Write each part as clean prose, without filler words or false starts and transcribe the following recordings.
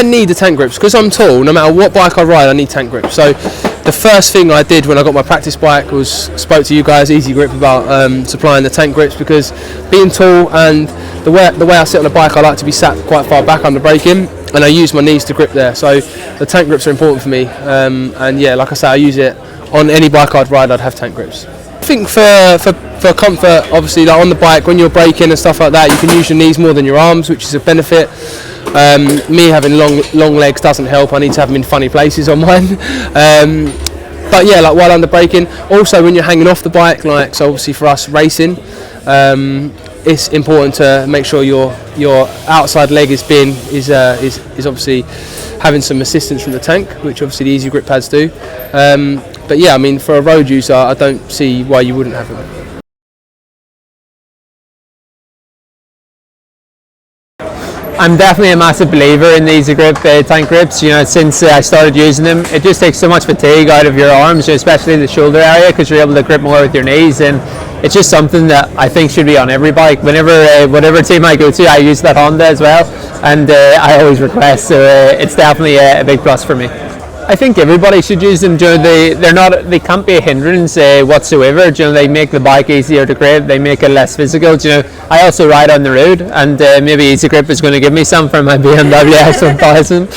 need the tank grips because I'm tall. No matter what bike I ride, I need tank grips. So the first thing I did when I got my practice bike was spoke to you guys, Eazi-Grip, about supplying the tank grips, because being tall and the way I sit on the bike, I like to be sat quite far back under braking, and I use my knees to grip there. So the tank grips are important for me, and yeah, like I say, I use it on any bike I'd ride. I'd have tank grips. I think for comfort, obviously, like on the bike when you're braking and stuff like that, you can use your knees more than your arms, which is a benefit. Me having long legs doesn't help. I need to have them in funny places on mine. But yeah, like while under braking, also when you're hanging off the bike, like so obviously for us racing, it's important to make sure your outside leg is obviously having some assistance from the tank, which obviously the Eazi-Grip pads do. But yeah, I mean, for a road user, I don't see why you wouldn't have them. I'm definitely a massive believer in the Eazi-Grip tank grips. You know, since I started using them, it just takes so much fatigue out of your arms, especially the shoulder area, because you're able to grip more with your knees. And it's just something that I think should be on every bike. Whenever whatever team I go to, I use that Honda as well, and I always request. So it's definitely a big plus for me. I think everybody should use them. They can't be a hindrance whatsoever. They make the bike easier to grip. They make it less physical. I also ride on the road, and maybe Eazi-Grip is going to give me some for my BMW X1000.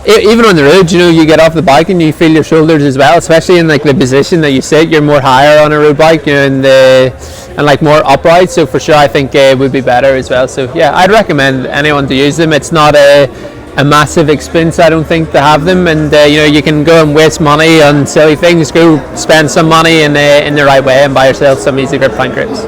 Even on the road, you get off the bike and you feel your shoulders as well, especially in like the position that you sit. You're more higher on a road bike, and like more upright. So for sure, I think it would be better as well. So yeah, I'd recommend anyone to use them. It's not a massive expense, I don't think, to have them, and you can go and waste money on silly things. Go spend some money in the right way and buy yourself some Eazi-Grip tank grips.